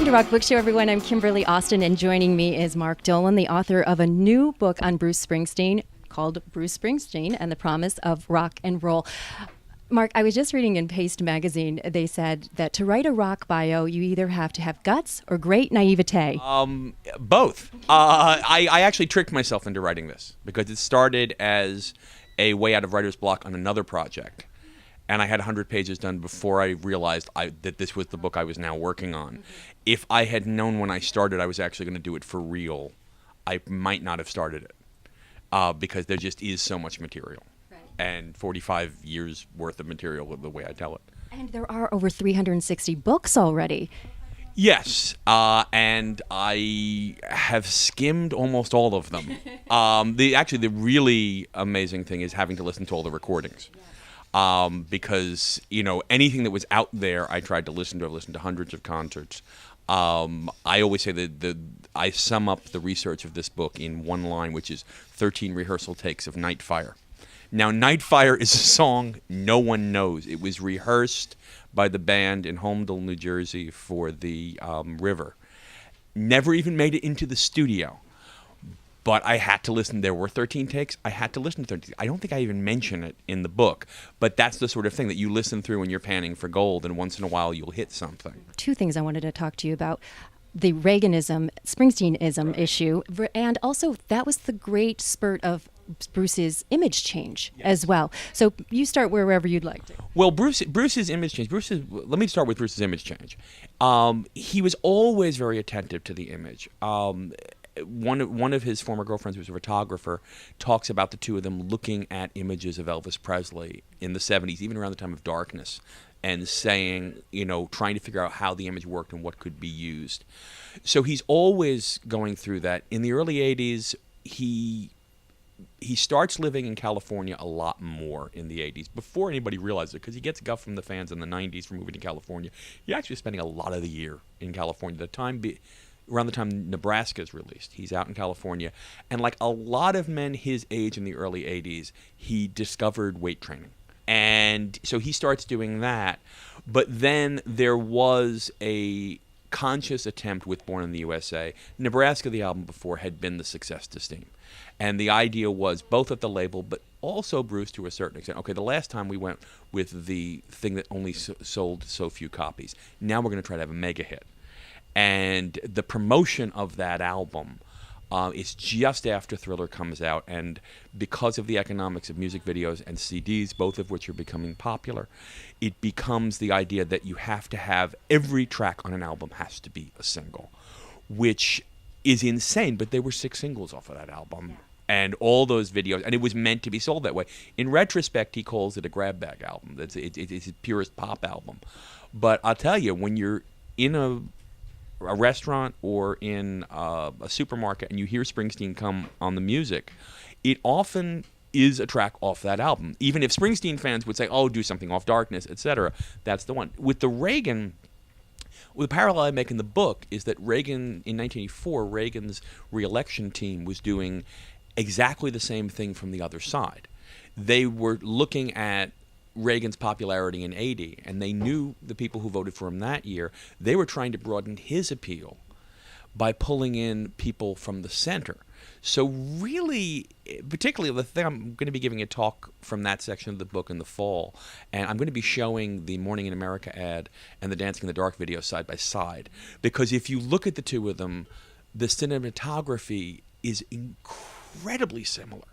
Welcome to Rock Book Show, everyone. I'm Kimberly Austin, and joining me is Marc Dolan, the author of a new book on Bruce Springsteen called Bruce Springsteen and the Promise of Rock and Roll. Marc, I was just reading in Paste magazine, they said that to write a rock bio, you either have to have guts or great naiveté. Both. I actually tricked myself into writing this because it started as a way out of writer's block on another project. And I had 100 pages done before I realized that this was the book I was now working on. If I had known when I started I was actually going to do it for real, I might not have started it because there just is so much material. Right. And 45 years worth of material of the way I tell it. And there are over 360 books already. Yes, and I have skimmed almost all of them. The really amazing thing is having to listen to all the recordings. Because, anything that was out there, I tried to listen to. I've listened to hundreds of concerts. I always say that I sum up the research of this book in one line, which is 13 rehearsal takes of Night Fire. Now, Night Fire is a song no one knows. It was rehearsed by the band in Holmdel, New Jersey for the River. Never even made it into the studio. But I had to listen. There were 13 takes. I had to listen to 13. I don't think I even mention it in the book. But that's the sort of thing that you listen through when you're panning for gold, and once in a while you'll hit something. Two things I wanted to talk to you about. The Reaganism, Springsteenism issue, and also that was the great spurt of Bruce's image change as well. So you start wherever you'd like to. Well, Bruce's image change. Let me start with Bruce's image change. He was always very attentive to the image. One of his former girlfriends, who was a photographer, talks about the two of them looking at images of Elvis Presley in the 70s, even around the time of Darkness, and saying, trying to figure out how the image worked and what could be used. So he's always going through that. In the early 80s, he starts living in California a lot more in the 80s, before anybody realizes it, because he gets guff from the fans in the 90s for moving to California. He's actually spending a lot of the year in California. Around the time Nebraska is released, he's out in California. And like a lot of men his age in the early 80s, he discovered weight training. And so he starts doing that. But then there was a conscious attempt with Born in the U.S.A. Nebraska, the album before, had been the success to Steam. And the idea was, both at the label, but also Bruce to a certain extent, okay, the last time we went with the thing that only sold so few copies. Now we're going to try to have a mega hit. And the promotion of that album is just after Thriller comes out, and because of the economics of music videos and CDs, both of which are becoming popular, it becomes the idea that you have to have every track on an album has to be a single, which is insane, but there were 6 singles off of that album. Yeah. And all those videos, and it was meant to be sold that way. In retrospect, he calls it a grab bag album. It's his purest pop album. But I'll tell you, when you're in a restaurant or in a supermarket and you hear Springsteen come on the music, it often is a track off that album. Even if Springsteen fans would say, oh, do something off Darkness, etc., that's the one. With the parallel I make in the book is that Reagan, in 1984, Reagan's re-election team was doing exactly the same thing from the other side. They were looking at Reagan's popularity in 80, and they knew the people who voted for him that year. They were trying to broaden his appeal by pulling in people from the center. So really, particularly the thing, I'm going to be giving a talk from that section of the book in the fall, and I'm going to be showing the Morning in America ad and the Dancing in the Dark video side by side, because if you look at the two of them, the cinematography is incredibly similar.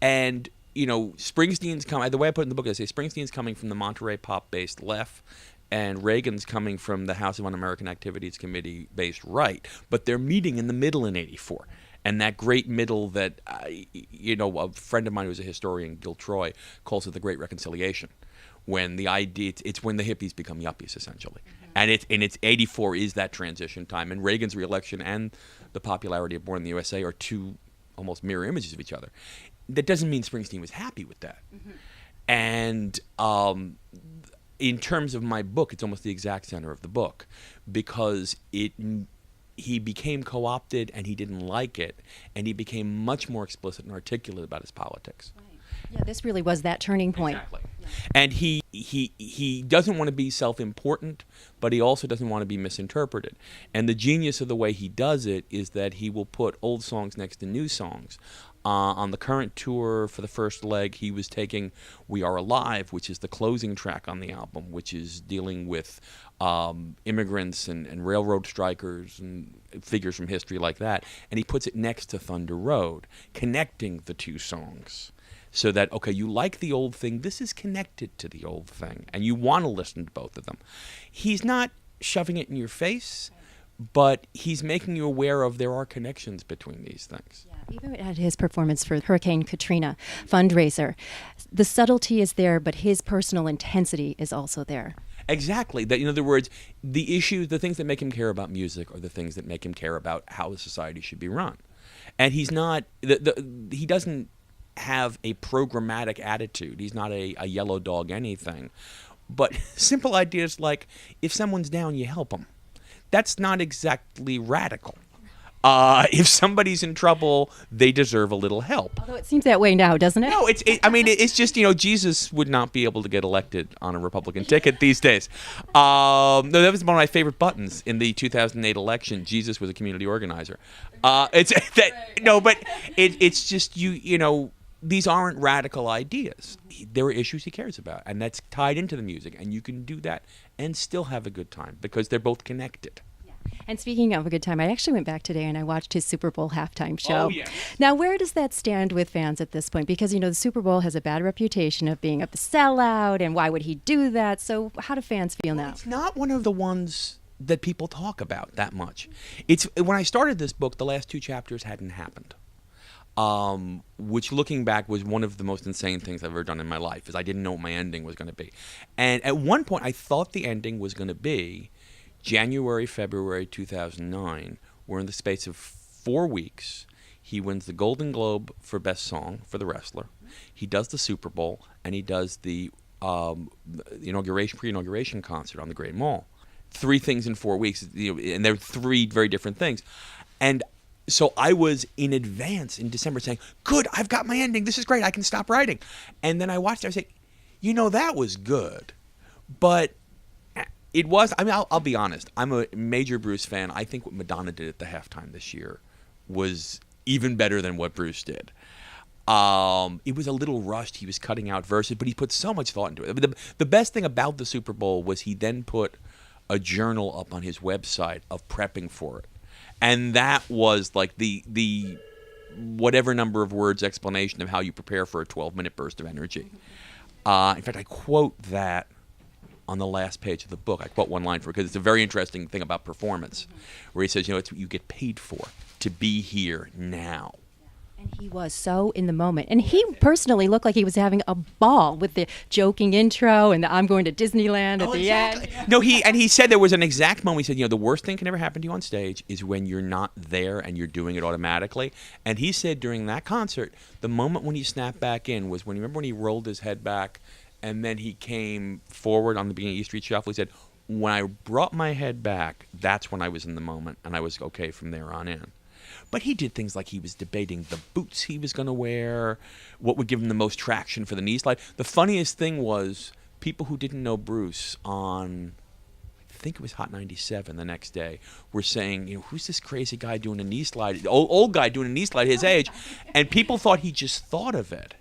And Springsteen's coming, the way I put it in the book, I say Springsteen's coming from the Monterey pop-based left, and Reagan's coming from the House of Un-American Activities Committee-based right. But they're meeting in the middle in 84. And that great middle that, a friend of mine who's a historian, Gil Troy, calls it the Great Reconciliation. When the idea, it's when the hippies become yuppies, essentially. Mm-hmm. And it's 84 is that transition time. And Reagan's re-election and the popularity of Born in the USA are two almost mirror images of each other. That doesn't mean Springsteen was happy with that. Mm-hmm. And in terms of my book, it's almost the exact center of the book, because he became co-opted and he didn't like it, and he became much more explicit and articulate about his politics. Right. Yeah, this really was that turning point. Exactly. And he doesn't want to be self-important, but he also doesn't want to be misinterpreted. And the genius of the way he does it is that he will put old songs next to new songs. On the current tour, for the first leg, he was taking "We Are Alive," which is the closing track on the album, which is dealing with immigrants and railroad strikers and figures from history like that, and he puts it next to "Thunder Road," connecting the two songs. So that, okay, you like the old thing, this is connected to the old thing, and you want to listen to both of them. He's not shoving it in your face, but he's making you aware of there are connections between these things. Yeah, even at his performance for Hurricane Katrina fundraiser, the subtlety is there, but his personal intensity is also there. Exactly. That, in other words, the issues, the things that make him care about music are the things that make him care about how the society should be run. And he's not, he doesn't have a programmatic attitude. He's not a yellow dog anything. But simple ideas like, if someone's down, you help them. That's not exactly radical. If somebody's in trouble, they deserve a little help. Although it seems that way now, doesn't it? No, it's just, Jesus would not be able to get elected on a Republican ticket these days. No, that was one of my favorite buttons in the 2008 election. Jesus was a community organizer. It's just, these aren't radical ideas. There are issues he cares about, and that's tied into the music, and you can do that and still have a good time because they're both connected. And speaking of a good time, I actually went back today and I watched his Super Bowl halftime show. Oh, yes. Now, where does that stand with fans at this point? Because, the Super Bowl has a bad reputation of being a sellout, and why would he do that? So how do fans feel now? It's not one of the ones that people talk about that much. It's when I started this book, the last two chapters hadn't happened. Which, looking back, was one of the most insane things I've ever done in my life, is I didn't know what my ending was going to be. And at one point, I thought the ending was going to be January, February 2009, where in the space of 4 weeks, he wins the Golden Globe for Best Song for The Wrestler. He does the Super Bowl, and he does the pre-inauguration concert on the Great Mall. 3 things in 4 weeks, and they're 3 very different things. And so I was in advance in December saying, good, I've got my ending. This is great. I can stop writing. And then I watched it. I was like, that was good. But it was, I'll be honest. I'm a major Bruce fan. I think what Madonna did at the halftime this year was even better than what Bruce did. It was a little rushed. He was cutting out verses, but he put so much thought into it. The best thing about the Super Bowl was he then put a journal up on his website of prepping for it. And that was like the whatever number of words explanation of how you prepare for a 12-minute burst of energy. In fact, I quote that on the last page of the book. I quote one line for it because it's a very interesting thing about performance, where he says, it's what you get paid for, to be here now. And he was so in the moment. And he personally looked like he was having a ball with the joking intro and the I'm going to Disneyland at the end. No, he said there was an exact moment. He said, the worst thing can ever happen to you on stage is when you're not there and you're doing it automatically. And he said during that concert, the moment when he snapped back in was when he rolled his head back and then he came forward on the beginning of E Street Shuffle. He said, when I brought my head back, that's when I was in the moment and I was okay from there on in. But he did things like he was debating the boots he was going to wear, what would give him the most traction for the knee slide. The funniest thing was people who didn't know Bruce on, I think it was Hot 97 the next day, were saying, who's this crazy guy doing a knee slide, old guy doing a knee slide his age? And people thought he just thought of it.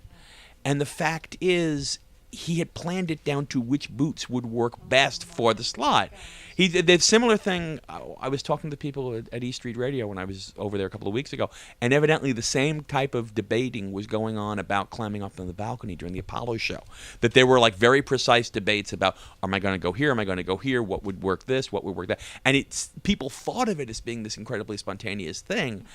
And the fact is, he had planned it down to which boots would work best for the slide. He did the similar thing. I was talking to people at E Street Radio when I was over there a couple of weeks ago, and evidently the same type of debating was going on about climbing up on the balcony during the Apollo show. That there were like very precise debates about, am I going to go here? Am I going to go here? What would work this? What would work that? And people thought of it as being this incredibly spontaneous thing.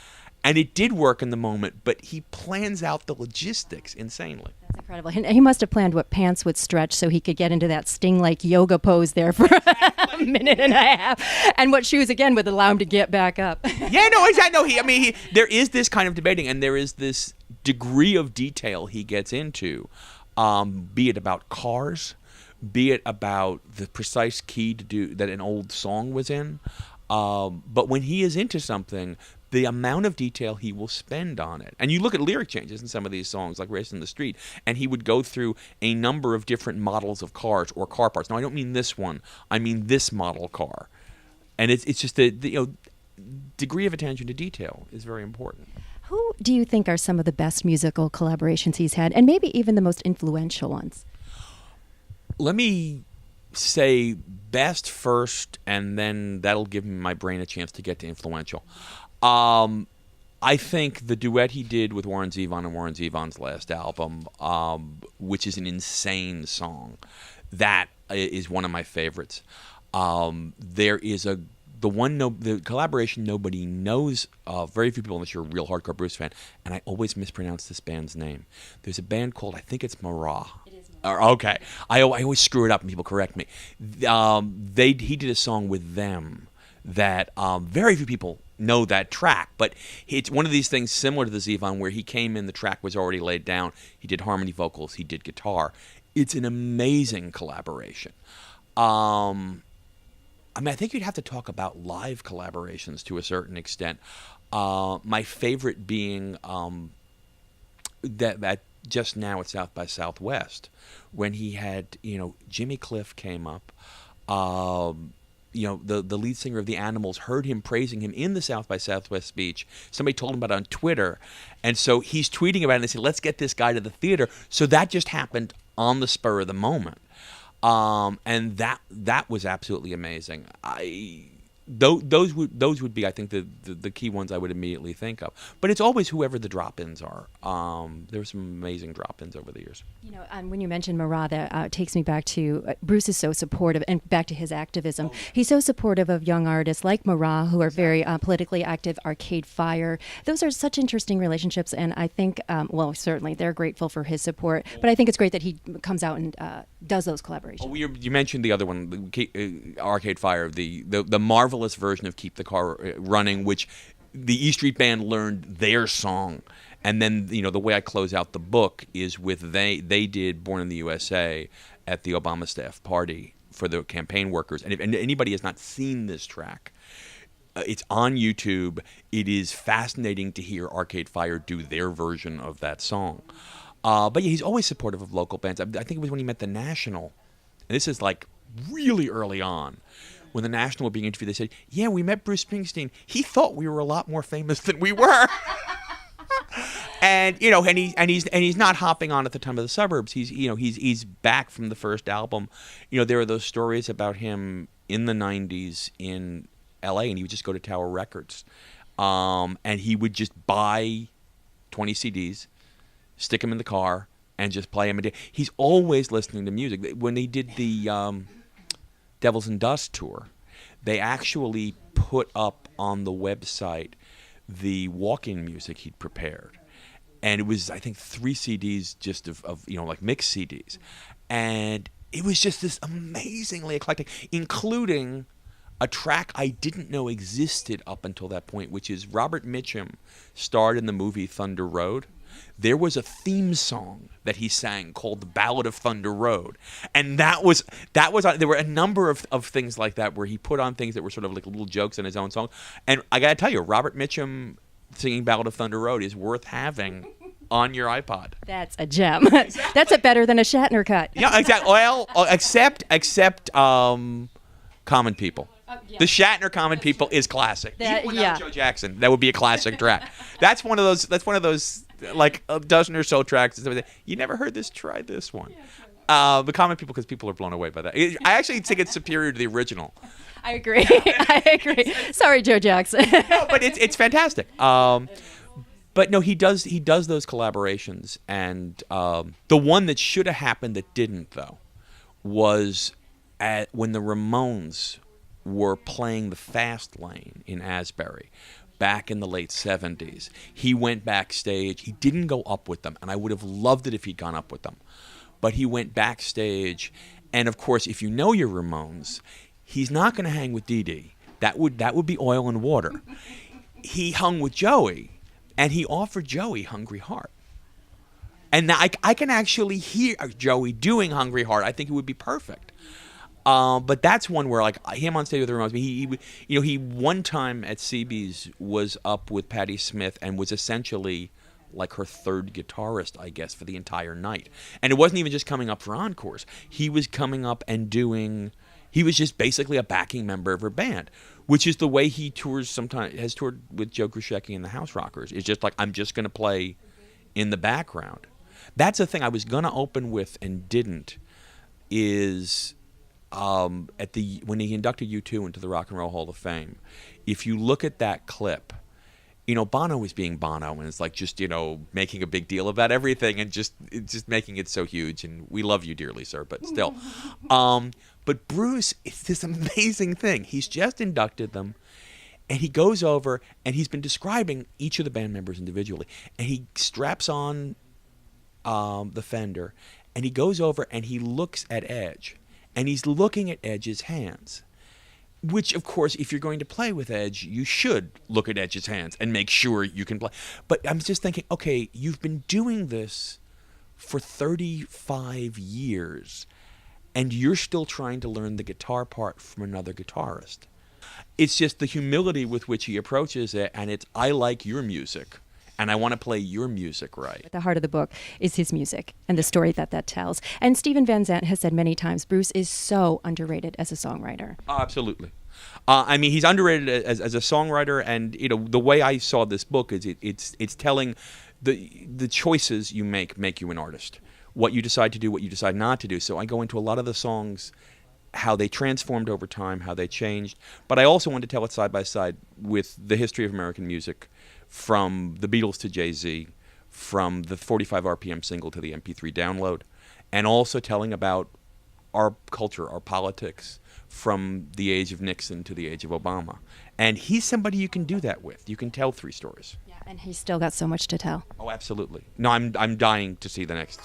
And it did work in the moment, but he plans out the logistics insanely. That's incredible. And he must have planned what pants would stretch so he could get into that Sting-like yoga pose there for a minute and a half. And what shoes, again, would allow him to get back up. Yeah, no, exactly. No, there is this kind of debating, and there is this degree of detail he gets into, be it about cars, be it about the precise key to do that an old song was in. But when he is into something, the amount of detail he will spend on it. And you look at lyric changes in some of these songs, like Racing in the Street, and he would go through a number of different models of cars or car parts. Now, I don't mean this one. I mean this model car. And it's just the degree of attention to detail is very important. Who do you think are some of the best musical collaborations he's had, and maybe even the most influential ones? Let me say best first, and then that'll give my brain a chance to get to influential. I think the duet he did with Warren Zevon on Warren Zevon's last album, which is an insane song, that is one of my favorites. There is the collaboration nobody knows of. Very few people unless you're a real hardcore Bruce fan, and I always mispronounce this band's name. There's a band called, I think it's Mara. It is Mara. Okay, I always screw it up and people correct me. He did a song with them that very few people know that track, but it's one of these things similar to the Zevon where he came in, the track was already laid down, he did harmony vocals, he did guitar. It's an amazing collaboration. I think you'd have to talk about live collaborations to a certain extent. My favorite being that just now at South by Southwest, when he had, Jimmy Cliff came up. The lead singer of the Animals heard him praising him in the South by Southwest speech. Somebody told him about it on Twitter. And so he's tweeting about it and they said, let's get this guy to the theater. So that just happened on the spur of the moment. And that was absolutely amazing. Those would be, I think, the key ones I would immediately think of. But it's always whoever the drop-ins are. There were some amazing drop-ins over the years. When you mentioned Mara, that takes me back to Bruce is so supportive, and back to his activism. He's so supportive of young artists like Mara, who are very politically active, Arcade Fire. Those are such interesting relationships, and I think, certainly they're grateful for his support. But I think it's great that he comes out and does those collaborations. Oh, you mentioned the other one, Arcade Fire, the marvelous version of Keep the Car Running, which the E Street Band learned their song. And then, the way I close out the book is with they did Born in the USA at the Obama staff party for the campaign workers. And if anybody has not seen this track, it's on YouTube. It is fascinating to hear Arcade Fire do their version of that song. But yeah, he's always supportive of local bands. I think it was when he met the National. And this is like really early on. When the National were being interviewed, they said, "Yeah, we met Bruce Springsteen. He thought we were a lot more famous than we were." And he's not hopping on at the time of the Suburbs. He's back from the first album. There are those stories about him in the '90s in L.A. and he would just go to Tower Records, and he would just buy 20 CDs, stick them in the car, and just play them. He's always listening to music. When he did the Devils and Dust tour, they actually put up on the website the walk-in music he'd prepared. And it was, I think, 3 CDs just of like mixed CDs. And it was just this amazingly eclectic, including a track I didn't know existed up until that point, which is Robert Mitchum starred in the movie Thunder Road. There was a theme song that he sang called The Ballad of Thunder Road. And that was there were a number of things like that where he put on things that were sort of like little jokes in his own song. And I got to tell you, Robert Mitchum singing Ballad of Thunder Road is worth having on your iPod. That's a gem. Exactly. That's better than a Shatner cut. Yeah, exactly. Well, except Common People. Yeah. The Shatner Common People is classic. Without Joe Jackson, that would be a classic track. That's one of those like a dozen or so tracks. You never heard this? Try this one. The Common People, because people are blown away by that. I actually think it's superior to the original. I agree. I agree. Sorry, Joe Jackson. No, but it's fantastic. But no, he does those collaborations, and the one that should have happened that didn't, though, was when the Ramones were playing the Fast Lane in Asbury back in the late 70s. He went backstage. He didn't go up with them, and I would have loved it if he'd gone up with them. But he went backstage, and of course, if you know your Ramones, he's not going to hang with Dee Dee. That would be oil and water. He hung with Joey, and he offered Joey Hungry Heart. And now I can actually hear Joey doing Hungry Heart. I think it would be perfect. But that's one where, like, him on stage with the Ramones. He one time at CB's was up with Patti Smith and was essentially like her third guitarist, I guess, for the entire night. And it wasn't even just coming up for encores. He was coming up and doing. He was just basically a backing member of her band, which is the way he tours. Sometimes has toured with Joe Grusecki and the House Rockers. It's just like, I'm just going to play in the background. That's a thing I was going to open with and didn't. Is when he inducted U2 into the Rock and Roll Hall of Fame. If you look at that clip, Bono was being Bono, and it's like just, making a big deal about everything and just making it so huge. And we love you dearly, sir, but still. But Bruce, it's this amazing thing. He's just inducted them, and he goes over, and he's been describing each of the band members individually. And he straps on the Fender, and he goes over, and he looks at Edge. And he's looking at Edge's hands. Which, of course, if you're going to play with Edge, you should look at Edge's hands and make sure you can play. But I'm just thinking, okay, you've been doing this for 35 years, and you're still trying to learn the guitar part from another guitarist. It's just the humility with which he approaches it, and it's, I like your music, and I want to play your music right. At the heart of the book is his music and the story that tells. And Steven Van Zandt has said many times, Bruce is so underrated as a songwriter. Absolutely. He's underrated as a songwriter, and the way I saw this book is it's telling the choices you make you an artist. What you decide to do, what you decide not to do. So I go into a lot of the songs, how they transformed over time, how they changed. But I also want to tell it side by side with the history of American music, from the Beatles to Jay-Z, from the 45 RPM single to the MP3 download, and also telling about our culture, our politics, from the age of Nixon to the age of Obama. And he's somebody you can do that with. You can tell 3 stories. Yeah, and he's still got so much to tell. Oh, absolutely. No, I'm dying to see the next.